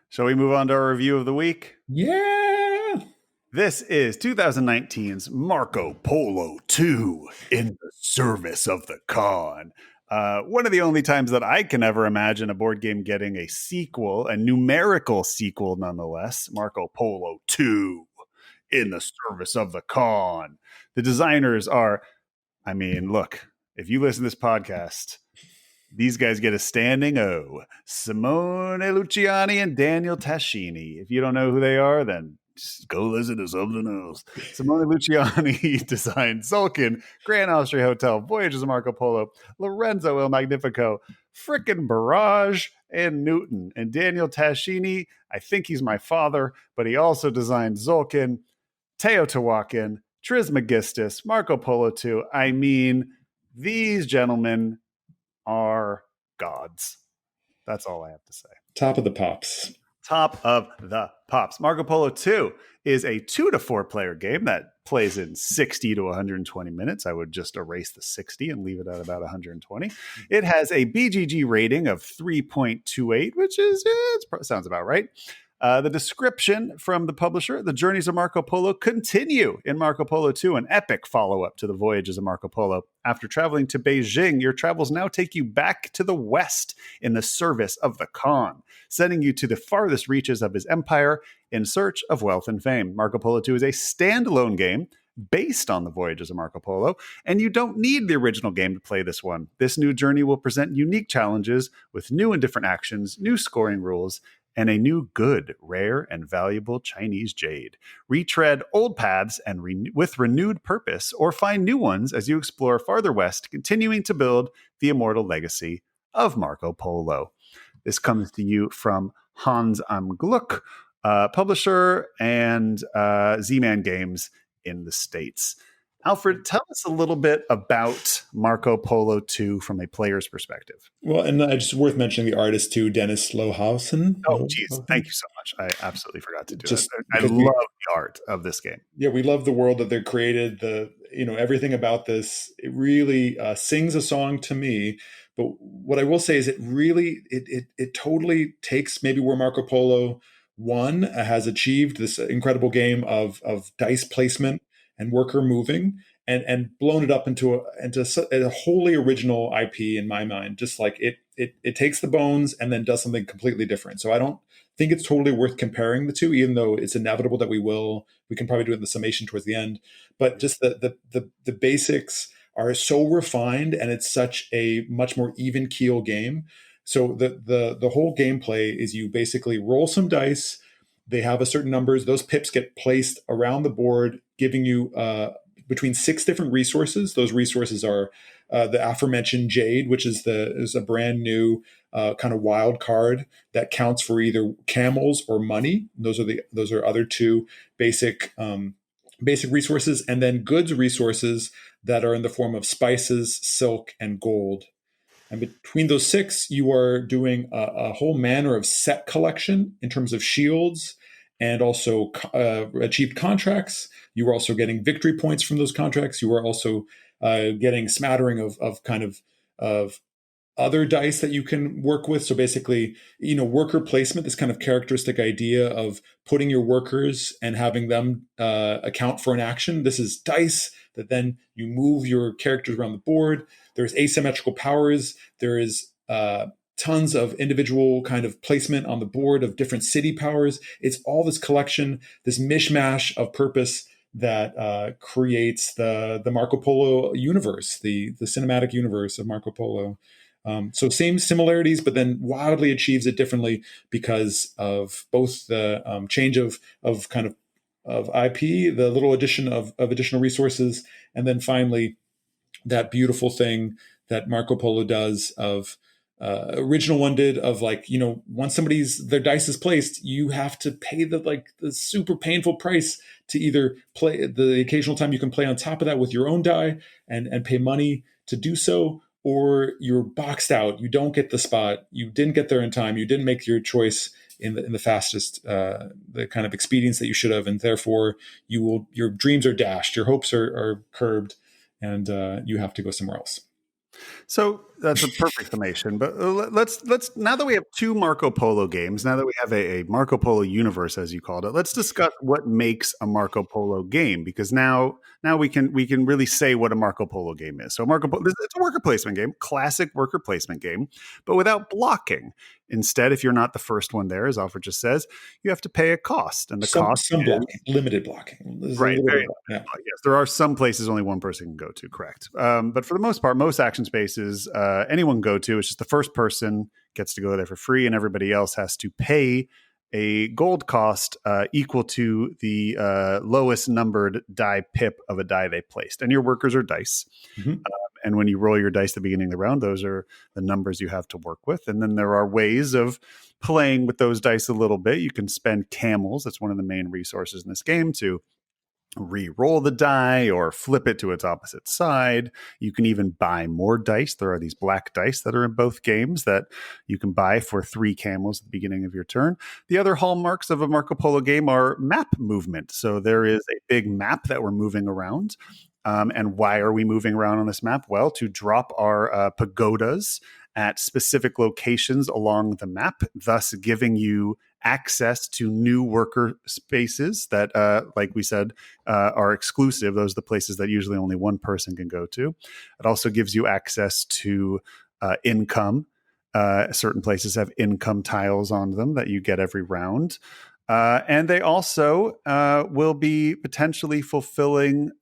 Shall we move on to our review of the week? Yeah. This is 2019's Marco Polo 2 in the service of the Khan. One of the only times that I can ever imagine a board game getting a sequel, a numerical sequel nonetheless. Marco Polo 2 in the service of the Khan. The designers are, look, if you listen to this podcast, these guys get a standing O. Simone Luciani and Daniel Tascini. If you don't know who they are, then just go listen to something else. Simone Luciani designed Sulkin, Grand Austria Hotel, Voyages of Marco Polo, Lorenzo Il Magnifico, frickin' Barrage, and Newton. And Daniel Tascini, I think he's my father, but he also designed Zolkin, Teotihuacan, Trismegistus, Marco Polo 2. These gentlemen are gods. That's all I have to say. Top of the pops. Top of the pops. Marco Polo 2 is a 2 to 4 player game that plays in 60 to 120 minutes. I would just erase the 60 and leave it at about 120. It has a BGG rating of 3.28, which is, sounds about right. The description from the publisher: the journeys of Marco Polo continue in Marco Polo 2, an epic follow-up to the Voyages of Marco Polo. After traveling to Beijing, your travels now take you back to the West in the service of the Khan, sending you to the farthest reaches of his empire in search of wealth and fame. Marco Polo 2 is a standalone game based on the Voyages of Marco Polo, and you don't need the original game to play this one. This new journey will present unique challenges with new and different actions, new scoring rules, and a new good, rare, and valuable Chinese jade. Retread old paths and with renewed purpose, or find new ones as you explore farther west, continuing to build the immortal legacy of Marco Polo. This comes to you from Hans am Gluck, publisher, and Z-Man Games in the States. Alfred, tell us a little bit about Marco Polo 2 from a player's perspective. Well, and just worth mentioning the artist too, Dennis Lohausen. Oh, geez. Thank you so much. I absolutely forgot to do that. I love the art of this game. Yeah, we love the world that they created. Everything about this, it really sings a song to me. But what I will say is it really, it totally takes maybe where Marco Polo 1 has achieved, this incredible game of dice placement and worker moving, and blown it up into a wholly original IP in my mind. Just like it takes the bones and then does something completely different. So I don't think it's totally worth comparing the two, even though it's inevitable that we can probably do it in the summation towards the end. But just the basics are so refined, and it's such a much more even keel game. So the whole gameplay is you basically roll some dice. They have a certain numbers. Those pips get placed around the board, giving you between 6 different resources. Those resources are the aforementioned Jade, which is a brand new kind of wild card that counts for either camels or money. Those are other 2 basic resources, and then goods resources that are in the form of spices, silk, and gold. And between those 6, you are doing a whole manner of set collection in terms of shields, and also achieved contracts. You are also getting victory points from those contracts. You are also getting smattering of other dice that you can work with. So basically, worker placement, this kind of characteristic idea of putting your workers and having them account for an action. This is dice that then you move your characters around the board. There's asymmetrical powers. There is tons of individual kind of placement on the board of different city powers. It's all this collection, this mishmash of purpose that creates the Marco Polo universe, the cinematic universe of Marco Polo. So same similarities, but then wildly achieves it differently because of both the change of IP, the little addition of additional resources, and then finally that beautiful thing that Marco Polo does of original one did of once their dice is placed, you have to pay the super painful price to either play the occasional time you can play on top of that with your own die and pay money to do so, or you're boxed out. You don't get the spot. You didn't get there in time. You didn't make your choice in the fastest, the kind of expedience that you should have, and therefore your dreams are dashed, your hopes are curbed, and you have to go somewhere else. So that's a perfect summation. But let's now that we have two Marco Polo games, now that we have a Marco Polo universe, as you called it, let's discuss what makes a Marco Polo game, because now we can really say what a Marco Polo game is. So Marco Polo, it's a worker placement game, classic worker placement game, but without blocking. Instead, if you're not the first one there, as Alfred just says, you have to pay a cost, and the cost Some is blocking, limited blocking. There's a right. little bit Very, of that, yeah. yes, there are some places only one person can go to. Correct. But for the most part, most action spaces anyone go to. It's just the first person gets to go there for free, and everybody else has to pay a gold cost equal to the lowest numbered die pip of a die they placed. And your workers are dice. Mm-hmm. And when you roll your dice at the beginning of the round, those are the numbers you have to work with. And then there are ways of playing with those dice a little bit. You can spend camels. That's one of the main resources in this game to re-roll the die or flip it to its opposite side. You can even buy more dice. There are these black dice that are in both games that you can buy for 3 camels at the beginning of your turn. The other hallmarks of a Marco Polo game are map movement. So there is a big map that we're moving around. And why are we moving around on this map? Well, to drop our pagodas at specific locations along the map, thus giving you access to new worker spaces that, like we said, are exclusive. Those are the places that usually only one person can go to. It also gives you access to income. Certain places have income tiles on them that you get every round. And they also will be potentially fulfilling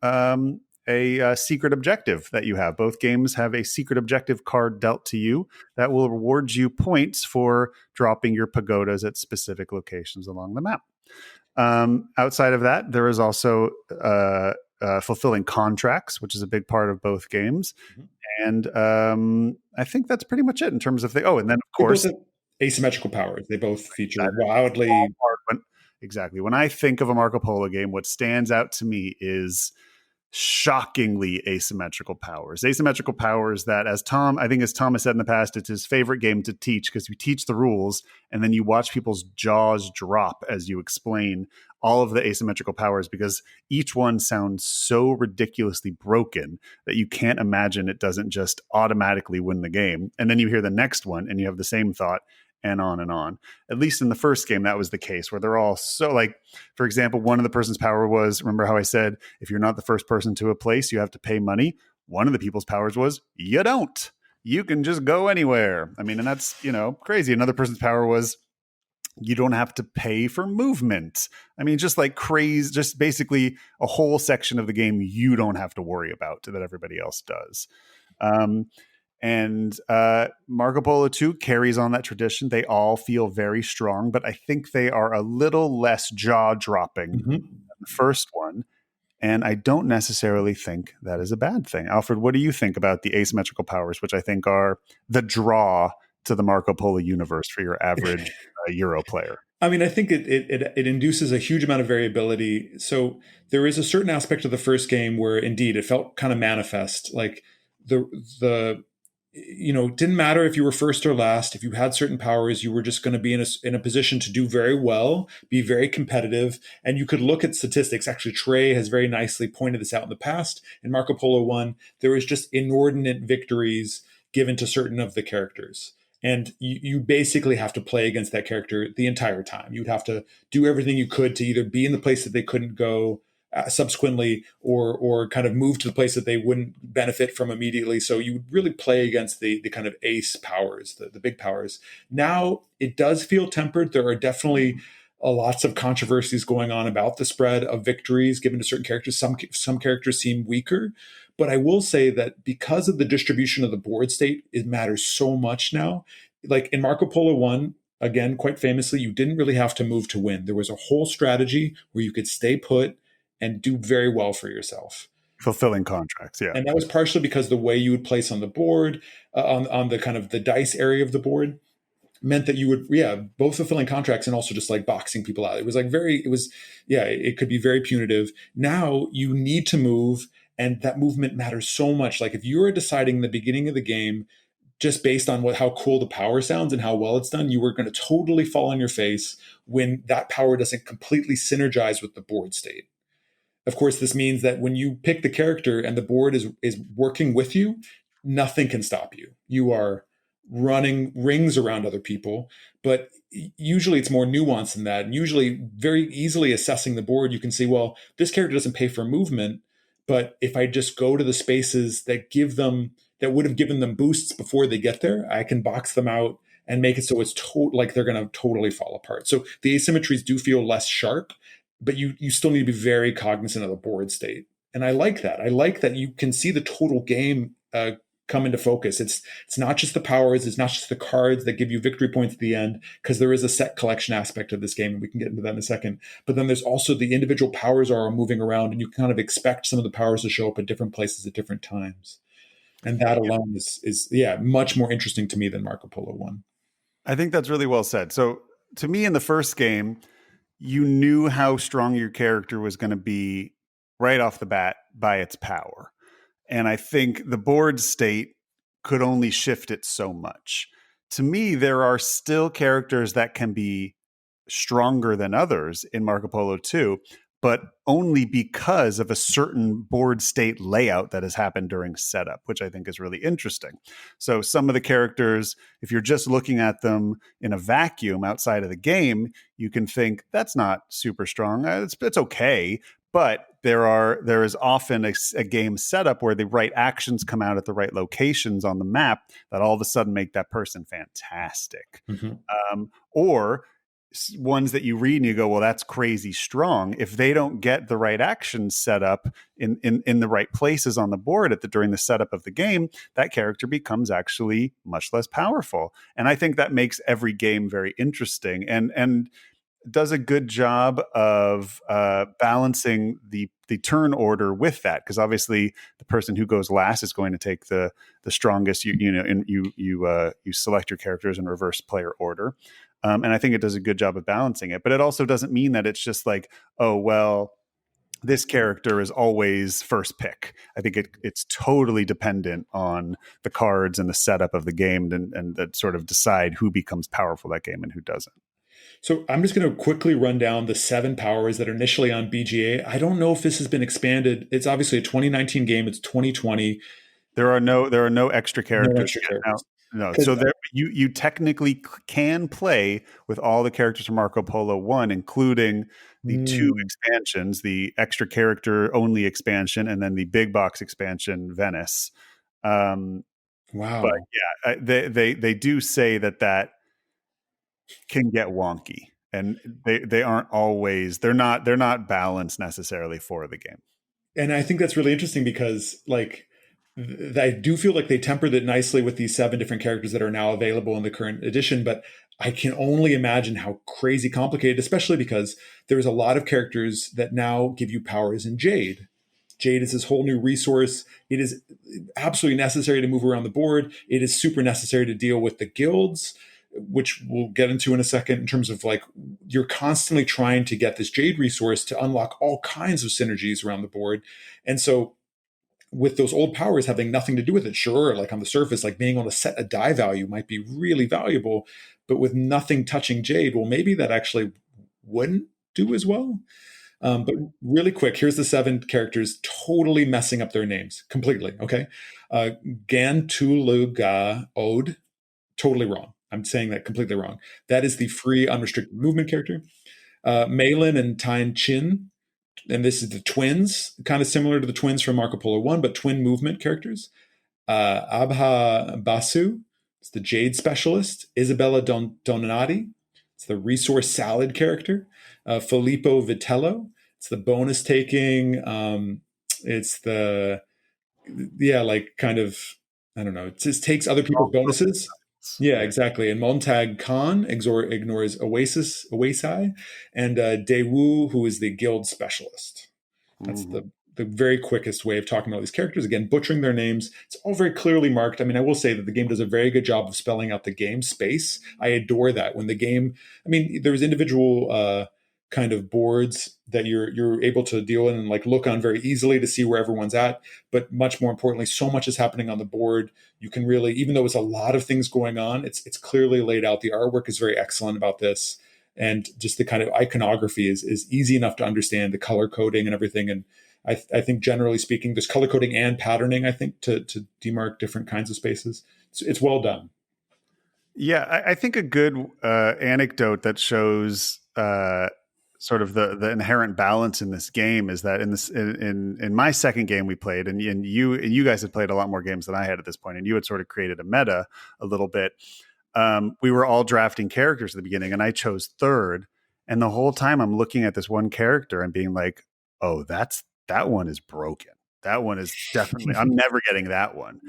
a secret objective that you have. Both games have a secret objective card dealt to you that will reward you points for dropping your pagodas at specific locations along the map. Outside of that, there is also fulfilling contracts, which is a big part of both games. Mm-hmm. And I think that's pretty much it in terms of and then of course asymmetrical powers. They both feature wildly. Exactly. When I think of a Marco Polo game, what stands out to me is shockingly asymmetrical powers. Asymmetrical powers that, as Tom has said in the past, it's his favorite game to teach, because you teach the rules and then you watch people's jaws drop as you explain all of the asymmetrical powers, because each one sounds so ridiculously broken that you can't imagine it doesn't just automatically win the game. And then you hear the next one and you have the same thought, and on and on. At least in the first game, that was the case, where they're all so, like, for example, one of the person's power was, remember how I said, if you're not the first person to a place, you have to pay money? One of the people's powers was, you don't. You can just go anywhere. I mean, and that's, crazy. Another person's power was, you don't have to pay for movement. I mean, just like crazy, just basically a whole section of the game you don't have to worry about that everybody else does. And Marco Polo 2 carries on that tradition. They all feel very strong, but I think they are a little less jaw-dropping than the first one. And I don't necessarily think that is a bad thing. Alfred, what do you think about the asymmetrical powers, which I think are the draw to the Marco Polo universe for your average Euro player? I mean, I think it induces a huge amount of variability. So there is a certain aspect of the first game where, indeed, it felt kind of manifest. Like it didn't matter if you were first or last. If you had certain powers, you were just going to be in a position to do very well, be very competitive, and you could look at statistics. Actually, Trey has very nicely pointed this out in the past. In Marco Polo 1, there was just inordinate victories given to certain of the characters. And you basically have to play against that character the entire time. You'd have to do everything you could to either be in the place that they couldn't go subsequently, or kind of move to the place that they wouldn't benefit from immediately. So you would really play against the kind of ace powers, the big powers. Now it does feel tempered. There are definitely lots of controversies going on about the spread of victories given to certain characters. Some characters seem weaker. But I will say that because of the distribution of the board state, it matters so much now. Like in Marco Polo 1, again, quite famously, you didn't really have to move to win. There was a whole strategy where you could stay put and do very well for yourself. Fulfilling contracts, yeah. And that was partially because the way you would place on the board, on the kind of the dice area of the board, meant that you would, both fulfilling contracts and also just like boxing people out. It was it could be very punitive. Now you need to move, and that movement matters so much. Like if you are deciding in the beginning of the game, just based on how cool the power sounds and how well it's done, you were going to totally fall on your face when that power doesn't completely synergize with the board state. Of course, this means that when you pick the character and the board is working with you, nothing can stop you. You are running rings around other people, but usually it's more nuanced than that. And usually, very easily assessing the board, you can see, well, this character doesn't pay for movement, but if I just go to the spaces that would have given them boosts before they get there, I can box them out and make it so it's like they're going to totally fall apart. So the asymmetries do feel less sharp, but you still need to be very cognizant of the board state. And I like that. I like that you can see the total game come into focus. It's not just the powers, it's not just the cards that give you victory points at the end, because there is a set collection aspect of this game, and we can get into that in a second. But then there's also the individual powers are moving around, and you kind of expect some of the powers to show up at different places at different times. And that alone is much more interesting to me than Marco Polo 1. I think that's really well said. So to me, in the first game, you knew how strong your character was going to be right off the bat by its power. And I think the board state could only shift it so much. To me, there are still characters that can be stronger than others in Marco Polo 2, but only because of a certain board state layout that has happened during setup, which I think is really interesting. So some of the characters, if you're just looking at them in a vacuum outside of the game, you can think that's not super strong. It's okay. But there is often a game setup where the right actions come out at the right locations on the map that all of a sudden make that person fantastic. Mm-hmm. Or ones that you read and you go, well, that's crazy strong. If they don't get the right actions set up in the right places on the board during the setup of the game, that character becomes actually much less powerful. And I think that makes every game very interesting and does a good job of balancing the turn order with that, because obviously the person who goes last is going to take the strongest. You select your characters in reverse player order. And I think it does a good job of balancing it. But it also doesn't mean that it's just like, oh, well, this character is always first pick. I think it's totally dependent on the cards and the setup of the game and that sort of decide who becomes powerful that game and who doesn't. So I'm just going to quickly run down the 7 powers that are initially on BGA. I don't know if this has been expanded. It's obviously a 2019 game. It's 2020. There are no extra characters. No extra characters. No. So there, you technically can play with all the characters from Marco Polo 1, including the 2 expansions, the extra character only expansion, and then the big box expansion, Venice. Wow. But yeah, they do say that can get wonky, and they aren't always, they're not balanced necessarily for the game. And I think that's really interesting because I do feel like they tempered it nicely with these 7 different characters that are now available in the current edition, but I can only imagine how crazy complicated, especially because there's a lot of characters that now give you powers in Jade. Jade is this whole new resource. It is absolutely necessary to move around the board. It is super necessary to deal with the guilds, which we'll get into in a second, in terms of you're constantly trying to get this Jade resource to unlock all kinds of synergies around the board. And so with those old powers having nothing to do with it, sure, on the surface, being able to set a die value might be really valuable, but with nothing touching Jade, well, maybe that actually wouldn't do as well. But really quick, here's the 7 characters totally messing up their names completely, okay? Gantuluga Ode, totally wrong. I'm saying that completely wrong. That is the free unrestricted movement character. Malin and Tyne Chin, and this is the twins, kind of similar to the twins from Marco Polo 1, but twin movement characters. Abha Basu, it's the Jade specialist. Isabella Donati, it's the resource salad character. Filippo Vitello, it's the bonus taking. It's the, kind of, I don't know, it just takes other people's bonuses. Yeah, exactly. And Montag Khan ignores Oasi, and Daewoo, who is the guild specialist. That's the very quickest way of talking about these characters. Again, butchering their names. It's all very clearly marked. I mean, I will say that the game does a very good job of spelling out the game space. I adore that. When the game, there's individual kind of boards that you're able to deal in and look on very easily to see where everyone's at. But much more importantly, so much is happening on the board. You can really, even though it's a lot of things going on, it's clearly laid out. The artwork is very excellent about this. And just the kind of iconography is easy enough to understand, the color coding and everything. And I think generally speaking, there's color coding and patterning, I think, to demark different kinds of spaces. It's well done. Yeah, I think a good anecdote that shows sort of the inherent balance in this game is that in my second game we played, and you guys had played a lot more games than I had at this point, and you had sort of created a meta a little bit. We were all drafting characters at the beginning, and I chose third. And the whole time I'm looking at this one character and being like, "Oh, that one is broken. That one is definitely. I'm never getting that one."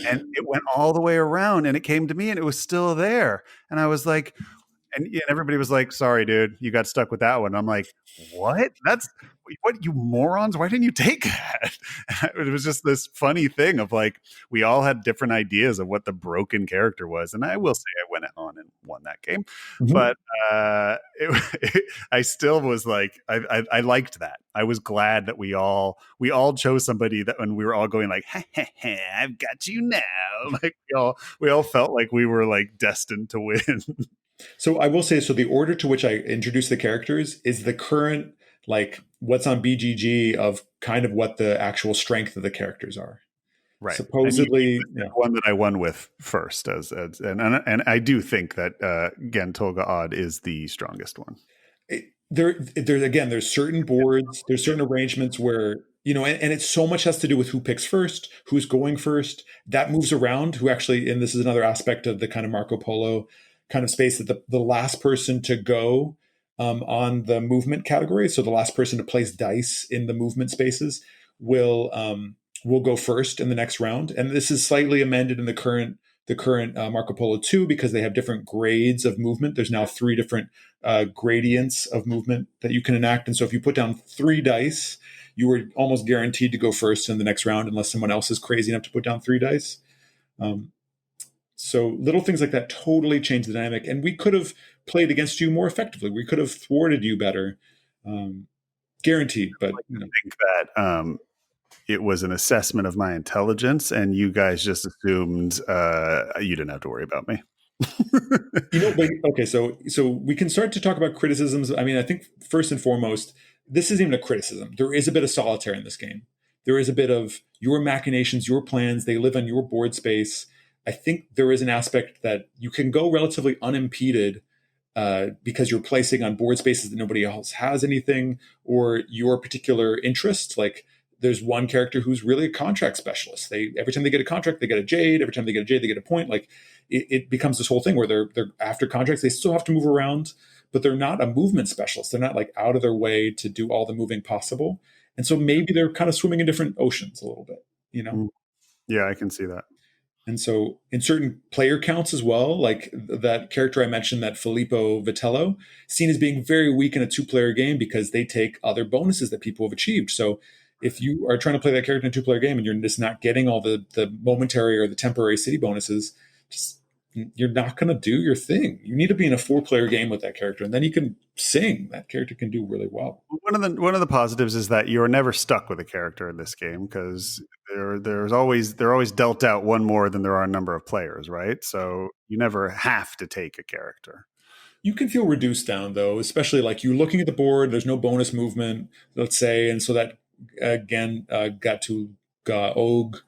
And it went all the way around, and it came to me, and it was still there. And I was like, and everybody was like, "Sorry, dude, you got stuck with that one." I'm like, "What? That's what, you morons? Why didn't you take that?" It was just this funny thing of like we all had different ideas of what the broken character was, and I will say I went on and won that game, Mm-hmm. but I still was like, I liked that. I was glad that we all chose somebody that when we were all going like, "Ha, ha, ha, I've got you now," like we all felt like we were like destined to win. So I will say, so the order to which I introduce the characters is the current, like what's on BGG of kind of what the actual strength of the characters are. Right. And you Supposedly, listed one that I won with first as and I do think that Gentolga Odd is the strongest one. there's again, there's certain boards, there's certain arrangements where, and it so much has to do with who picks first, who's going first, that moves around, who actually, and this is another aspect of the kind of Marco Polo kind of space, that the last person to go on the movement category, so the last person to place dice in the movement spaces will go first in the next round. And this is slightly amended in the current Marco Polo 2 because they have different grades of movement. There's now three different gradients of movement that you can enact. And so if you put down 3 dice, you are almost guaranteed to go first in the next round unless someone else is crazy enough to put down 3 dice. So little things like that totally change the dynamic. And we could have played against you more effectively. We could have thwarted you better. Guaranteed. But I think that it was an assessment of my intelligence, and you guys just assumed you didn't have to worry about me. But okay, so we can start to talk about criticisms. I mean, I think first and foremost, this isn't even a criticism. There is a bit of solitaire in this game. There is a bit of your machinations, your plans. They live on your board space. I think there is an aspect that you can go relatively unimpeded because you're placing on board spaces that nobody else has anything, or your particular interest. Like there's one character who's really a contract specialist. They every time they get a contract, they get a jade. Every time they get a jade, they get a point. Like it becomes this whole thing where they're after contracts. They still have to move around, but they're not a movement specialist. They're not like out of their way to do all the moving possible. And so maybe they're kind of swimming in different oceans a little bit. Yeah, I can see that. And so in certain player counts as well, like that character I mentioned, that Filippo Vitello, seen as being very weak in a 2-player game because they take other bonuses that people have achieved. So if you are trying to play that character in a 2-player game and you're just not getting all the momentary or the temporary city bonuses, just you're not going to do your thing. You need to be in a 4-player game with that character, and then you can sing. That character can do really well. One of the positives is that you're never stuck with a character in this game because they're always dealt out one more than there are a number of players, right? So you never have to take a character. You can feel reduced down though, especially like you're looking at the board. There's no bonus movement, let's say, and so that again got to Ode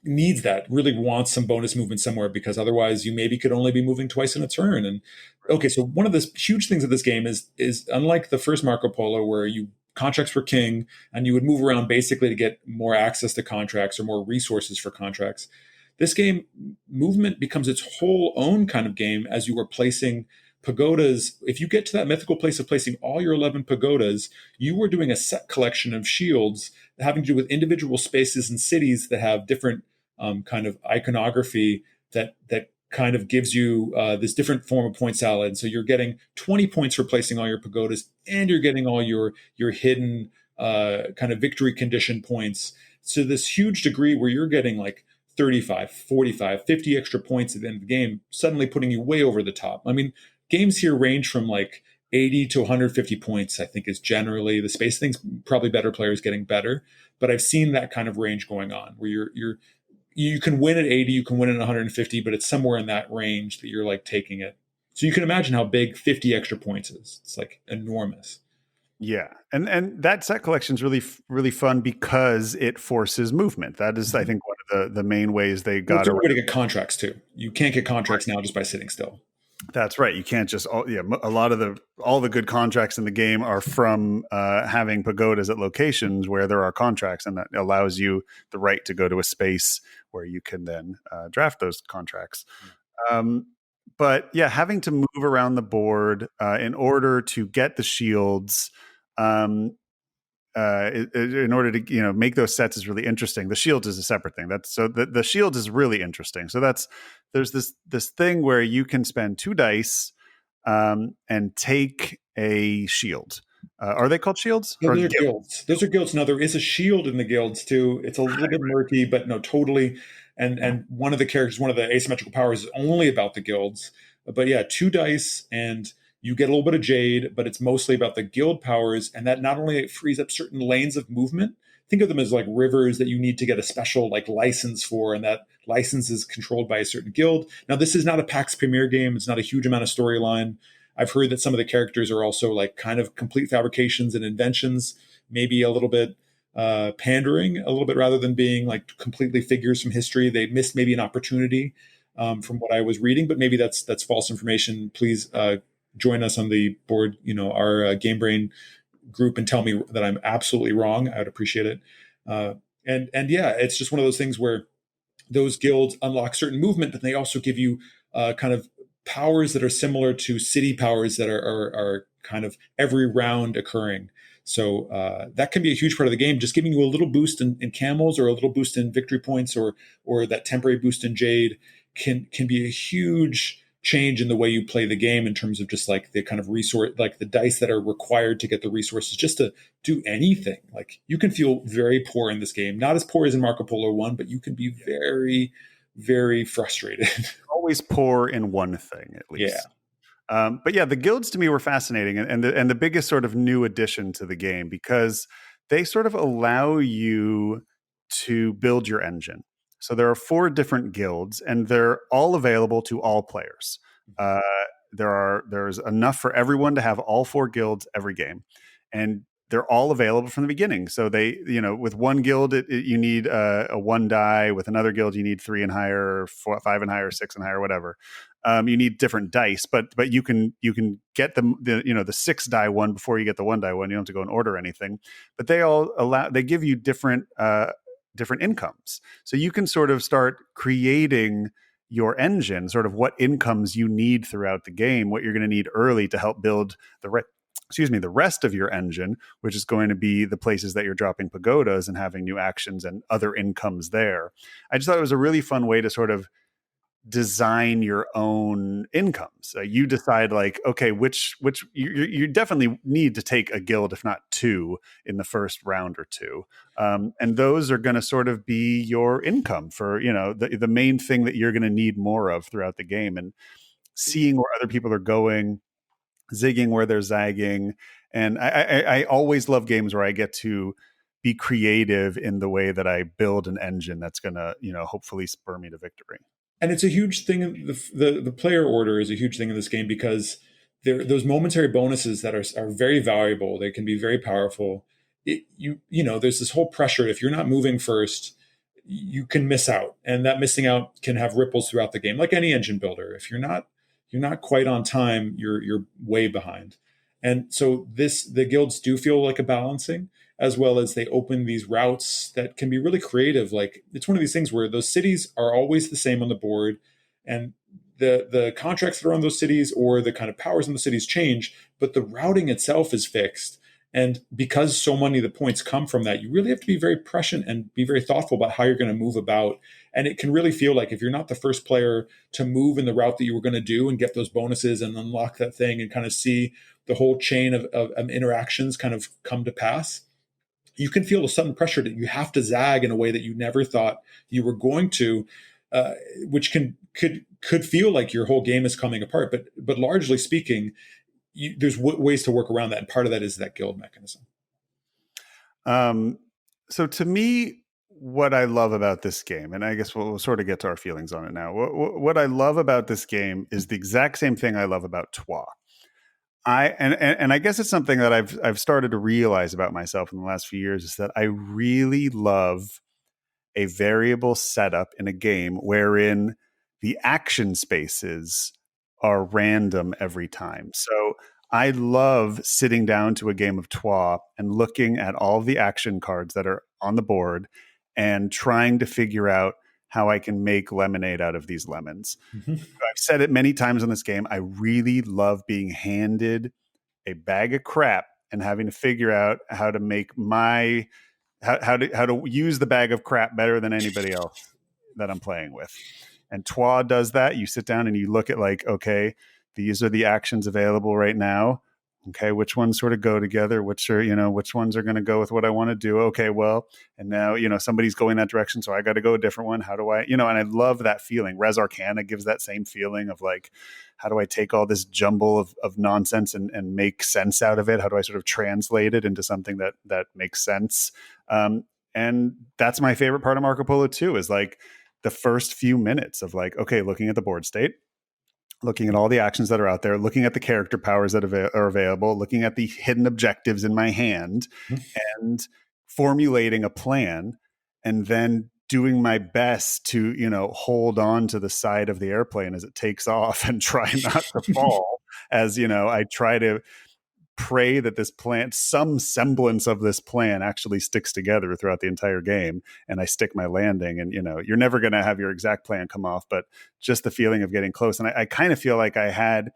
needs that. Really wants some bonus movement somewhere because otherwise you maybe could only be moving twice in a turn. And okay, so one of the huge things of this game is unlike the first Marco Polo where you contracts were king and you would move around basically to get more access to contracts or more resources for contracts. This game, movement becomes its whole own kind of game as you are placing pagodas. If you get to that mythical place of placing all your 11 pagodas, you are doing a set collection of shields having to do with individual spaces and cities that have different kind of iconography that kind of gives you this different form of point salad. And so you're getting 20 points for placing all your pagodas, and you're getting all your hidden kind of victory condition points. So this huge degree where you're getting like 35, 45, 50 extra points at the end of the game, suddenly putting you way over the top. I mean, games here range from like 80 to 150 points, I think is generally the space. Things probably better players getting better, but I've seen that kind of range going on where you can win at 80, you can win at 150, but it's somewhere in that range that you're like taking it. So you can imagine how big 50 extra points is. It's like enormous. Yeah, and that set collection is really fun because it forces movement. That is, I Mhm. think, one of the main ways they Well, it's got a good around. way to get contracts too. You can't get contracts now just by sitting still. That's right. You can't just a lot of all the good contracts in the game are from having pagodas at locations where there are contracts, and that allows you the right to go to a space where you can then draft those contracts. Um, but yeah, having to move around the board in order to get the shields, um, in order to make those sets is really interesting. The shields is a separate thing. That's so the shields is really interesting. So there's this thing where you can spend 2 dice and take a shield. Are they called shields No, or those are guild? guilds. Those are guilds. Now there is a shield in the guilds too. It's a little bit murky, but no, totally. And one of the characters, one of the asymmetrical powers, is only about the guilds. But yeah, 2 dice, and you get a little bit of jade, but it's mostly about the guild powers, and that not only frees up certain lanes of movement. Think of them as like rivers that you need to get a special like license for, and that license is controlled by a certain guild. Now, this is not a PAX Premier game. It's not a huge amount of storyline. I've heard that some of the characters are also like kind of complete fabrications and inventions, maybe a little bit pandering, a little bit rather than being like completely figures from history. They missed maybe an opportunity from what I was reading, but maybe that's false information. Please join us on the board, our Game Brain group, and tell me that I'm absolutely wrong. I would appreciate it. And yeah, it's just one of those things where those guilds unlock certain movement, but they also give you kind of powers that are similar to city powers that are kind of every round occurring. So that can be a huge part of the game, just giving you a little boost in camels or a little boost in victory points or that temporary boost in jade can be a huge change in the way you play the game in terms of just like the kind of resource, like the dice that are required to get the resources just to do anything. Like you can feel very poor in this game, not as poor as in Marco Polo 1, but you can be very, very frustrated. Always poor in one thing at Yeah. least. But yeah, the guilds to me were fascinating, and the biggest sort of new addition to the game because they sort of allow you to build your engine. So there are 4 different guilds, and they're all available to all players. Uh, there's enough for everyone to have all 4 guilds every game, and they're all available from the beginning. So they, with one guild, you need a 1 die. With another guild, you need 3 and higher, 5 and higher, 6 and higher, whatever. You need different dice, but you can get the 6 die one before you get the 1 die one. You don't have to go and order anything, but they give you different incomes, so you can sort of start creating your engine, sort of what incomes you need throughout the game, what you're going to need early to help build the rest of your engine, which is going to be the places that you're dropping pagodas and having new actions and other incomes there. I just thought it was a really fun way to sort of design your own incomes. You decide like, okay, which you definitely need to take a guild, if not 2, in the first round or 2, and those are going to sort of be your income for the main thing that you're going to need more of throughout the game, and seeing where other people are going, zigging where they're zagging. And I always love games where I get to be creative in the way that I build an engine that's going to hopefully spur me to victory. And it's a huge thing. The player order is a huge thing in this game because those momentary bonuses that are very valuable. They can be very powerful. There's this whole pressure. If you're not moving first, you can miss out, and that missing out can have ripples throughout the game. Like any engine builder, if you're not quite on time, you're way behind. And so the guilds do feel like a balancing, as well as they open these routes that can be really creative. Like it's one of these things where those cities are always the same on the board, and the contracts that are on those cities or the kind of powers in the cities change, but the routing itself is fixed. And because so many of the points come from that, you really have to be very prescient and be very thoughtful about how you're going to move about. And it can really feel like if you're not the first player to move in the route that you were going to do and get those bonuses and unlock that thing and kind of see the whole chain of interactions kind of come to pass, you can feel a sudden pressure that you have to zag in a way that you never thought you were going to, which could feel like your whole game is coming apart. But largely speaking, there's ways to work around that, and part of that is that guild mechanism. So to me, what I love about this game, and I guess we'll sort of get to our feelings on it now. What I love about this game is the exact same thing I love about Trois. And I guess it's something that I've started to realize about myself in the last few years is that I really love a variable setup in a game wherein the action spaces are random every time. So I love sitting down to a game of Twa and looking at all of the action cards that are on the board and trying to figure out how I can make lemonade out of these lemons. Mhm. I've said it many times in this game. I really love being handed a bag of crap and having to figure out how to make my how to use the bag of crap better than anybody else that I'm playing with. And Twa does that. You sit down and you look at like, okay, these are the actions available right now. Okay, which ones sort of go together? Which are, which ones are going to go with what I want to do? Okay, well, and now, somebody's going that direction, so I got to go a different one. How do I, and I love that feeling. Res Arcana gives that same feeling of like, how do I take all this jumble of nonsense and make sense out of it? How do I sort of translate it into something that makes sense? And that's my favorite part of Marco Polo too, is like the first few minutes of like, okay, looking at the board state, looking at all the actions that are out there, looking at the character powers that are available, looking at the hidden objectives in my hand, and formulating a plan, and then doing my best to, hold on to the side of the airplane as it takes off and try not to fall as, I try to pray that this plan, some semblance of this plan actually sticks together throughout the entire game, and I stick my landing. And you're never going to have your exact plan come off, but just the feeling of getting close. And I kind of feel like I had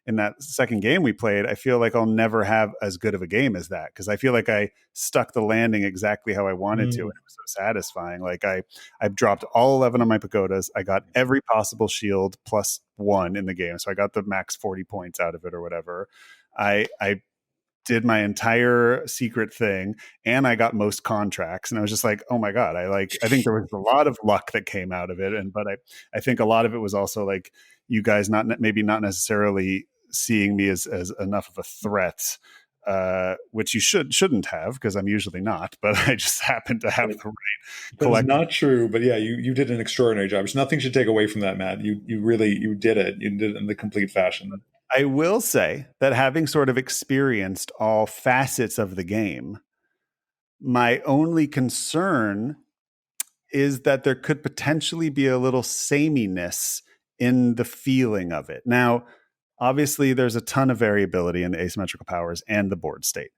in that second game we played, I feel like I'll never have as good of a game as that, because I feel like I stuck the landing exactly how I wanted to, and it was so satisfying. Like I've dropped all 11 of my pagodas. I got every possible shield plus one in the game, so I got the max 40 points out of it or whatever. I did my entire secret thing, and I got most contracts, and I was just like, oh my god, I think there was a lot of luck that came out of it. And but I think a lot of it was also like you guys maybe not necessarily seeing me as enough of a threat, which you shouldn't have, because I'm usually not, but I just happen to have the right That is collect. not true, but yeah, you did an extraordinary job. So nothing should take away from that, Matt. You really you did it. You did it in the complete fashion. I will say that having sort of experienced all facets of the game, my only concern is that there could potentially be a little sameness in the feeling of it. Now, obviously, there's a ton of variability in the asymmetrical powers and the board state.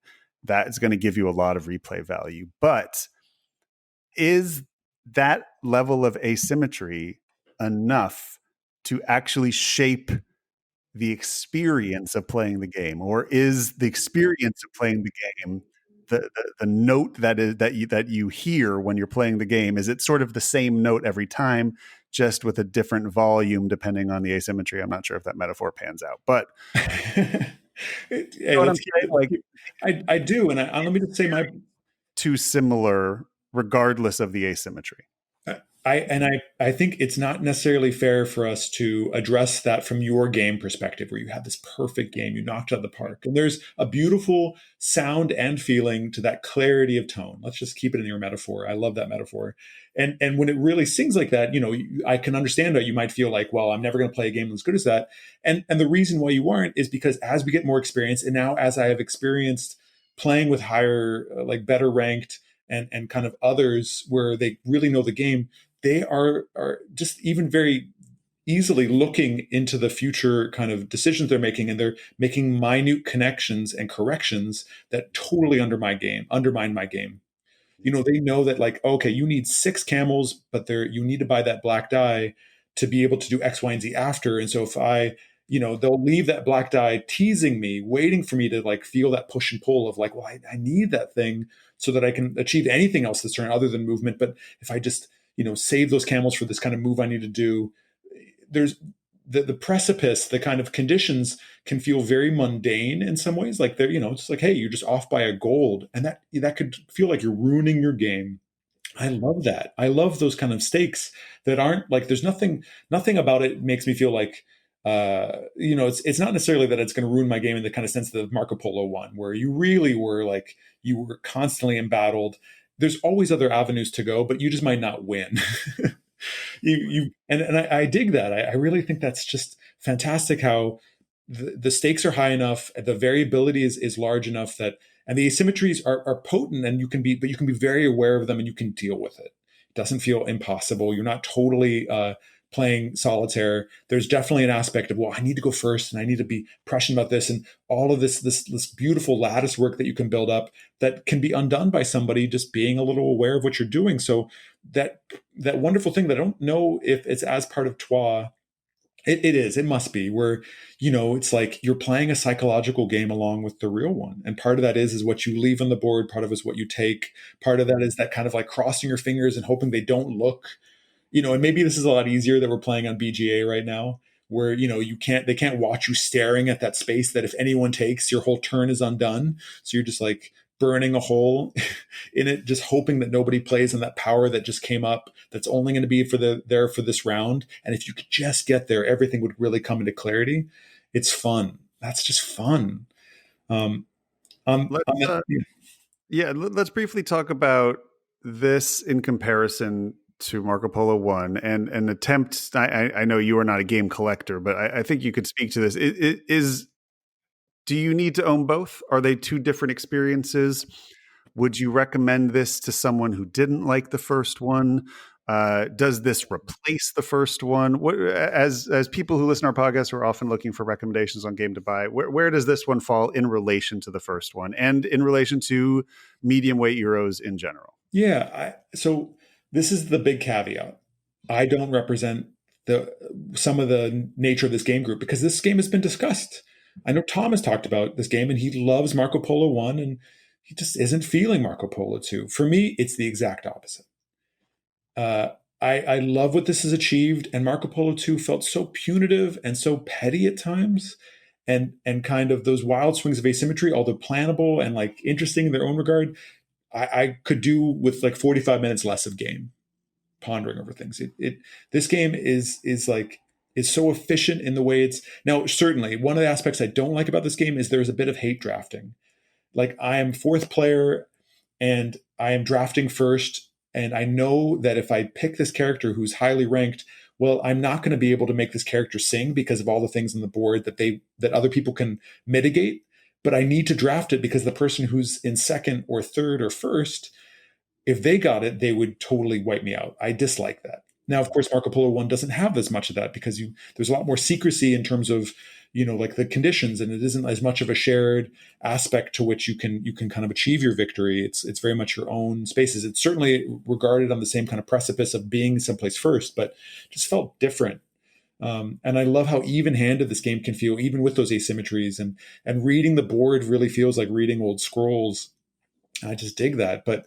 That is going to give you a lot of replay value. But is that level of asymmetry enough to actually shape the experience of playing the game, or is the experience of playing the game the note that you hear when you're playing the game, is it sort of the same note every time, just with a different volume depending on the asymmetry? I'm not sure if that metaphor pans out, but Hey, you know what I'm saying? Like, I do, and let me just say my too similar regardless of the asymmetry. I think it's not necessarily fair for us to address that from your game perspective, where you have this perfect game, you knocked out of the park. And there's a beautiful sound and feeling to that clarity of tone. Let's just keep it in your metaphor. I love that metaphor. And when it really sings like that, I can understand that you might feel like, well, I'm never going to play a game as good as that. And the reason why you aren't is because as we get more experience, and now as I have experienced playing with higher, like better ranked and kind of others where they really know the game, they are just even very easily looking into the future kind of decisions they're making, and they're making minute connections and corrections that totally undermine my game. They know that, like, okay, you need 6 camels, but you need to buy that black die to be able to do X, Y, and Z after. And so if they'll leave that black die teasing me, waiting for me to like feel that push and pull of like, well, I need that thing so that I can achieve anything else this turn other than movement. But if I just, save those camels for this kind of move I need to do, there's the precipice, the kind of conditions can feel very mundane in some ways. Like they're, it's like, hey, you're just off by a gold, and that could feel like you're ruining your game. I love that. I love those kind of stakes that aren't like, there's nothing about it makes me feel like, it's not necessarily that it's going to ruin my game in the kind of sense that Marco Polo one, where you really were like, you were constantly embattled. There's always other avenues to go, but you just might not win. I dig that. I really think that's just fantastic how the stakes are high enough, the variability is large enough that, and the asymmetries are potent, and you can be very aware of them and you can deal with it. It doesn't feel impossible. You're not totally playing solitaire. There's definitely an aspect of, well, I need to go first and I need to be prescient about this, and all of this beautiful lattice work that you can build up that can be undone by somebody just being a little aware of what you're doing. So that that wonderful thing that I don't know if it's as part of Trois. It is. It must be where, it's like you're playing a psychological game along with the real one. And part of that is what you leave on the board. Part of it is what you take. Part of that is that kind of like crossing your fingers and hoping they don't look, and maybe this is a lot easier that we're playing on BGA right now, where, they can't watch you staring at that space that if anyone takes, your whole turn is undone. So you're just like burning a hole in it, just hoping that nobody plays on that power that just came up, that's only going to be there for this round. And if you could just get there, everything would really come into clarity. It's fun. That's just fun. Um, Let's let's briefly talk about this in comparison to Marco Polo 1 and an attempt. I know you are not a game collector, but I think you could speak to this. Do you need to own both? Are they two different experiences? Would you recommend this to someone who didn't like the first one? Does this replace the first one? As people who listen to our podcast are often looking for recommendations on game to buy, where does this one fall in relation to the first one and in relation to medium weight Euros in general? Yeah. So this is the big caveat. I don't represent some of the nature of this game group because this game has been discussed. I know Tom has talked about this game and he loves Marco Polo 1 and he just isn't feeling Marco Polo 2. For me, it's the exact opposite. I love what this has achieved, and Marco Polo 2 felt so punitive and so petty at times, and kind of those wild swings of asymmetry, although plannable and like interesting in their own regard. I could do with like 45 minutes less of game pondering over things. This game is so efficient in the way it's now. Certainly, one of the aspects I don't like about this game is there's a bit of hate drafting. Like I am fourth player and I am drafting first, and I know that if I pick this character who's highly ranked, well, I'm not going to be able to make this character sing because of all the things on the board that other people can mitigate. But I need to draft it because the person who's in second or third or first, if they got it, they would totally wipe me out. I dislike that. Now, of course, Marco Polo 1 doesn't have as much of that because there's a lot more secrecy in terms of, like the conditions, and it isn't as much of a shared aspect to which you can kind of achieve your victory. It's very much your own spaces. It's certainly regarded on the same kind of precipice of being someplace first, but just felt different. And I love how even-handed this game can feel, even with those asymmetries, and reading the board really feels like reading old scrolls. I just dig that. But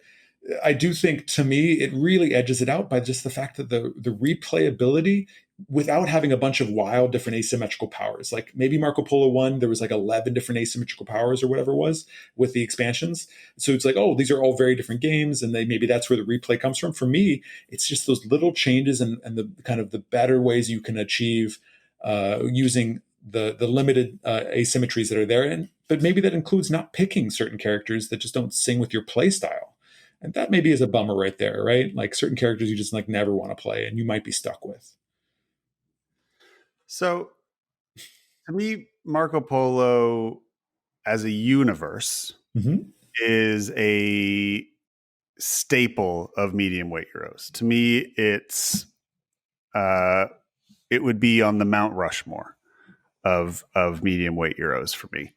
I do think, to me, it really edges it out by just the fact that the replayability, without having a bunch of wild different asymmetrical powers, like maybe Marco Polo 1, there was like 11 different asymmetrical powers or whatever it was with the expansions. So it's like, oh, these are all very different games, and maybe that's where the replay comes from. For me, it's just those little changes and the kind of the better ways you can achieve using the limited asymmetries that are there. But maybe that includes not picking certain characters that just don't sing with your play style. And that maybe is a bummer right there, right? Like certain characters you just like never want to play and you might be stuck with. So to me, Marco Polo as a universe Mm-hmm. is a staple of medium weight Euros. To me, it would be on the Mount Rushmore of medium weight Euros for me.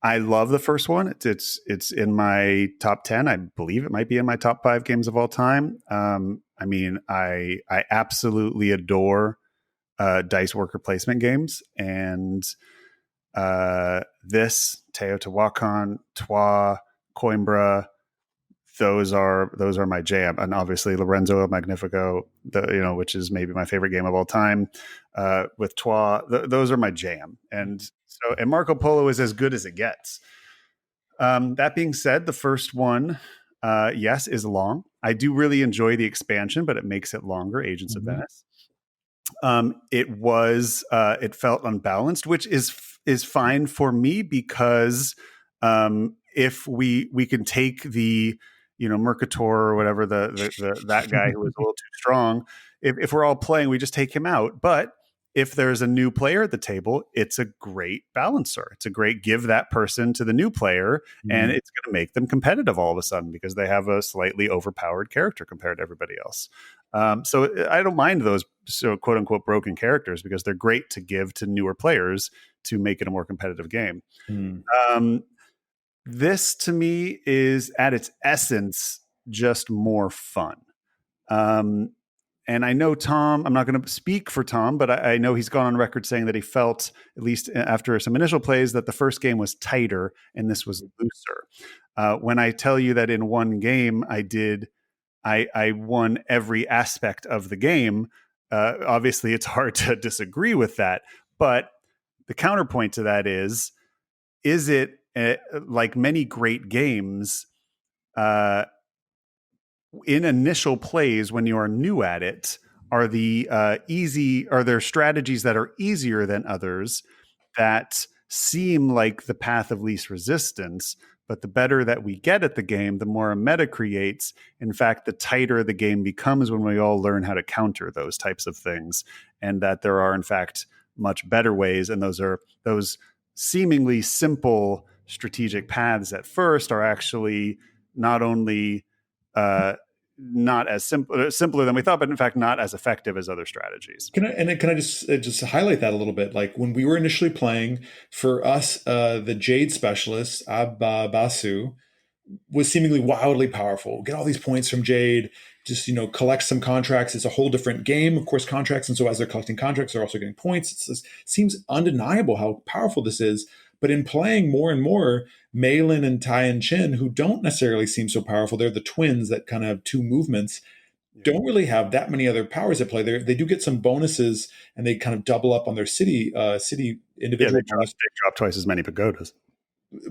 I love the first one. It's in my top 10. I believe it might be in my top 5 games of all time. I mean, I absolutely adore dice worker placement games, and this Teotihuacan, Trois, Coimbra, those are my jam, and obviously Lorenzo El Magnifico, which is maybe my favorite game of all time. With Trois, those are my jam, and Marco Polo is as good as it gets. That being said, the first one, yes, is long. I do really enjoy the expansion, but it makes it longer. Agents of Venice. It felt unbalanced, which is fine for me because if we can take the Mercator or whatever the that guy who was a little too strong, if we're all playing, we just take him out. But if there's a new player at the table, it's a great balancer. It's a great give that person to the new player, and it's going to make them competitive all of a sudden because they have a slightly overpowered character compared to everybody else. So I don't mind those quote unquote broken characters because they're great to give to newer players to make it a more competitive game. Mm. This to me is at its essence just more fun. And I know Tom, I'm not going to speak for Tom, but I know he's gone on record saying that he felt, at least after some initial plays, that the first game was tighter and this was looser. When I tell you that in one game I won every aspect of the game, obviously it's hard to disagree with that. But the counterpoint to that is it like many great games, in initial plays when you are new at it, are there strategies that are easier than others that seem like the path of least resistance, but the better that we get at the game, the more a meta creates. In fact, the tighter the game becomes when we all learn how to counter those types of things, and that there are in fact much better ways, and those seemingly simple strategic paths at first are actually not only not as simpler than we thought, but in fact not as effective as other strategies. Can I just highlight that a little bit? Like when we were initially playing, for us, the Jade specialist Abba Basu was seemingly wildly powerful. Get all these points from Jade, just collect some contracts. It's a whole different game, of course, contracts. And so as they're collecting contracts, they're also getting points. It seems undeniable how powerful this is. But in playing more and more, Malin and Tai and Chin, who don't necessarily seem so powerful, they're the twins that kind of have two movements, don't really have that many other powers at play. They do get some bonuses, and they kind of double up on their city individual. Yeah, they drop twice as many pagodas.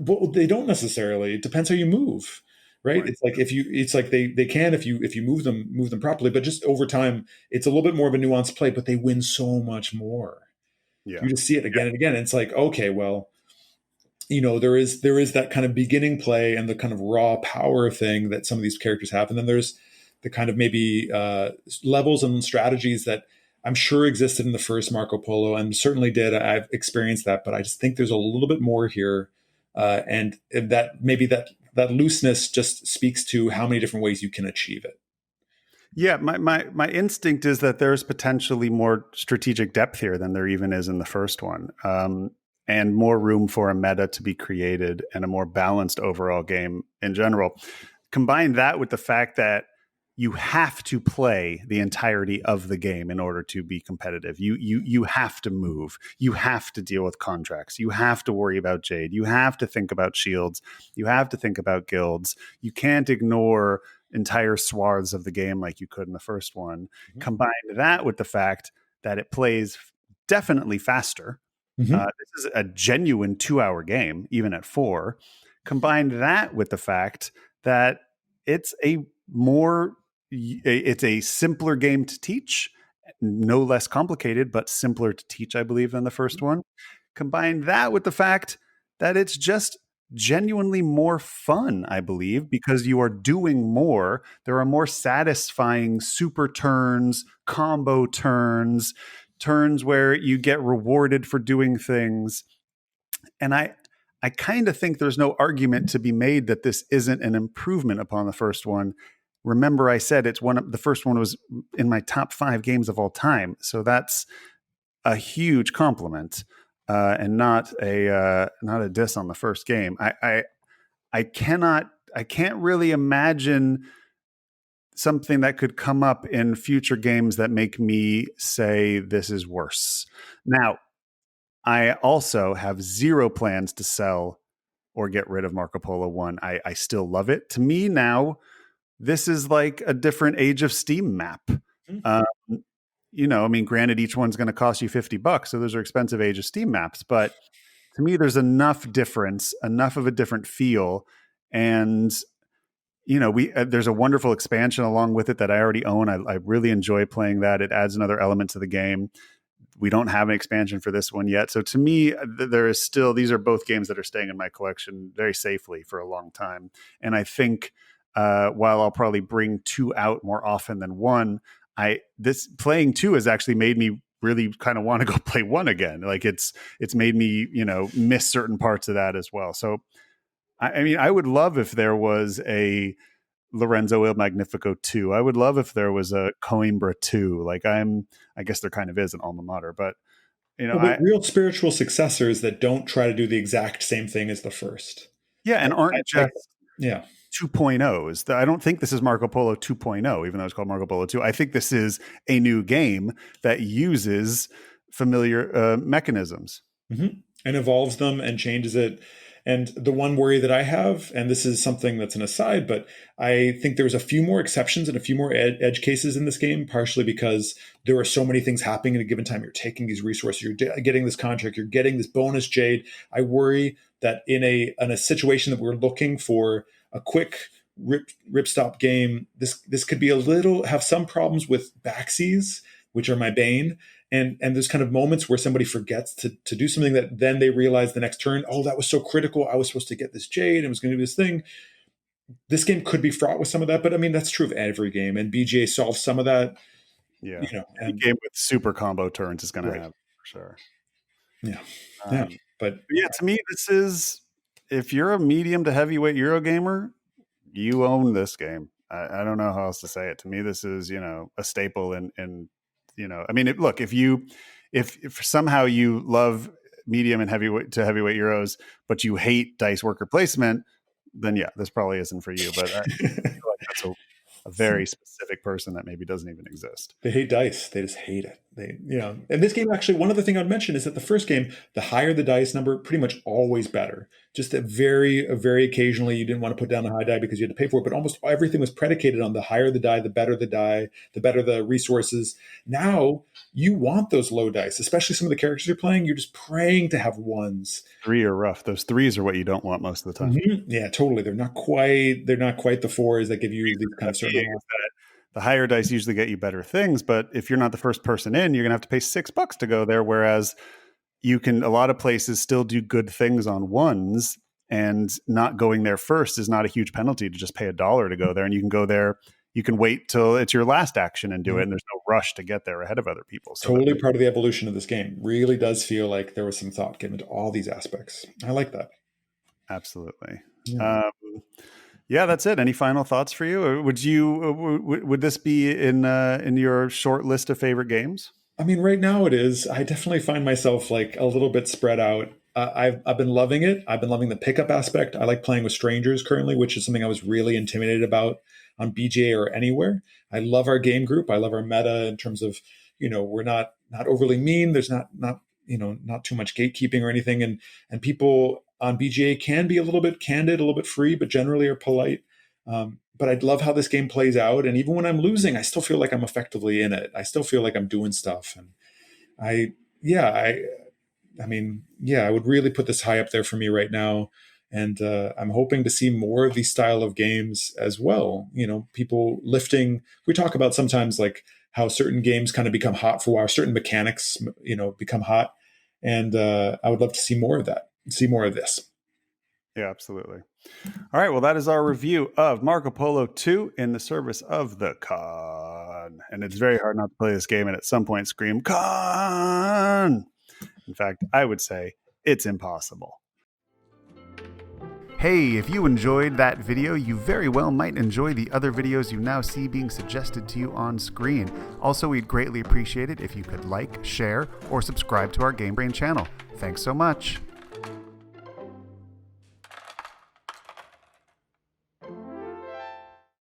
Well, they don't necessarily. It depends how you move, right? It's like they can if you move them properly, but just over time, it's a little bit more of a nuanced play. But they win so much more. Yeah, You just see it again and again. And it's like, okay, well, there is that kind of beginning play and the kind of raw power thing that some of these characters have, and then there's the kind of maybe levels and strategies that I'm sure existed in the first Marco Polo, and certainly did. I've experienced that, but I just think there's a little bit more here, and that maybe that looseness just speaks to how many different ways you can achieve it. Yeah, my instinct is that there's potentially more strategic depth here than there even is in the first one, and more room for a meta to be created and a more balanced overall game in general. Combine that with the fact that you have to play the entirety of the game in order to be competitive. You have to move. You have to deal with contracts. You have to worry about Jade. You have to think about shields. You have to think about guilds. You can't ignore entire swaths of the game like you could in the first one. Mm-hmm. Combine that with the fact that it plays definitely faster. Mm-hmm. This is a genuine 2-hour game, even at 4. Combine that with the fact that it's a simpler game to teach, no less complicated, but simpler to teach, I believe, than the first one. Combine that with the fact that it's just genuinely more fun, I believe, because you are doing more. There are more satisfying super turns, combo turns where you get rewarded for doing things. And I kind of think there's no argument to be made that this isn't an improvement upon the first one. Remember, I said the first one was in my top 5 games of all time, so that's a huge compliment, and not a diss on the first game. I can't really imagine something that could come up in future games that make me say this is worse. Now, I also have 0 plans to sell or get rid of Marco Polo 1. I still love it. To me now, this is like a different Age of Steam map. Mm-hmm. Granted, each one's going to cost you $50, so those are expensive Age of Steam maps. But to me, there's enough difference, enough of a different feel, and there's a wonderful expansion along with it that I already own. I really enjoy playing that. It adds another element to the game. We don't have an expansion for this one yet. So to me, there is still, these are both games that are staying in my collection very safely for a long time. And I think while I'll probably bring 2 out more often than 1, this playing 2 has actually made me really kind of want to go play 1 again. Like it's made me, miss certain parts of that as well. So, I mean, I would love if there was a Lorenzo Il Magnifico 2. I would love if there was a Coimbra 2. Like I guess there kind of is an alma mater, but Well, but real spiritual successors that don't try to do the exact same thing as the first. Yeah, and aren't just yeah 2.0s. I don't think this is Marco Polo 2.0, even though it's called Marco Polo 2. I think this is a new game that uses familiar mechanisms. Mm-hmm. And evolves them and changes it. And the one worry that I have, and this is something that's an aside, but I think there's a few more exceptions and a few more edge cases in this game, partially because there are so many things happening at a given time. You're taking these resources, you're getting this contract, you're getting this bonus jade. I worry that in a situation that we're looking for a quick rip stop game, this could be have some problems with backsies, which are my bane. And there's kind of moments where somebody forgets to do something that then they realize the next turn, oh, that was so critical. I was supposed to get this jade and was going to do this thing. This game could be fraught with some of that, but I mean, that's true of every game. And BGA solves some of that. Yeah. Any game with super combo turns is going to have for sure. Yeah. But yeah, to me, this is, if you're a medium to heavyweight Eurogamer, you own this game. I don't know how else to say it. To me, this is, a staple in I mean, look, if somehow you love medium and heavyweight Euros, but you hate dice worker placement, then yeah, this probably isn't for you. But I feel like that's a very specific person that maybe doesn't even exist. They hate dice. They just hate it. And this game, actually, one other thing I'd mention is that the first game, the higher the dice number, pretty much always better. Just that very occasionally you didn't want to put down the high die because you had to pay for it, but almost everything was predicated on the higher the die, the better the resources. Now you want those low dice, especially some of the characters you're playing. You're just praying to have 1s. 3 are rough. Those 3s are what you don't want most of the time. Mm-hmm. Yeah, totally. They're not quite the 4s that give you these kind of certain. The higher dice usually get you better things, but if you're not the first person in, you're going to have to pay $6 to go there. Whereas you can, a lot of places still do good things on 1s, and not going there first is not a huge penalty to just pay $1 to go there. And you can go there, you can wait till it's your last action and do it. And there's no rush to get there ahead of other people. So totally part of the evolution of this game. Really does feel like there was some thought given to all these aspects. I like that. Absolutely. Yeah, that's it. Any final thoughts for you? Or would this be in your short list of favorite games? I mean, right now it is. I definitely find myself like a little bit spread out. I've been loving it. I've been loving the pickup aspect. I like playing with strangers currently, which is something I was really intimidated about on BGA or anywhere. I love our game group. I love our meta in terms of, we're not overly mean. There's not too much gatekeeping or anything. And people on BGA can be a little bit candid, a little bit free, but generally are polite. But I love how this game plays out. And even when I'm losing, I still feel like I'm effectively in it. I still feel like I'm doing stuff. And I would really put this high up there for me right now. And I'm hoping to see more of these style of games as well. People lifting. We talk about sometimes like how certain games kind of become hot for a while, certain mechanics, become hot. And I would love to see more of that, see more of this. Yeah, absolutely. All right. Well, that is our review of Marco Polo 2 in the service of the con. And it's very hard not to play this game and at some point scream, con! In fact, I would say it's impossible. Hey, if you enjoyed that video, you very well might enjoy the other videos you now see being suggested to you on screen. Also, we'd greatly appreciate it if you could like, share, or subscribe to our Game Brain channel. Thanks so much.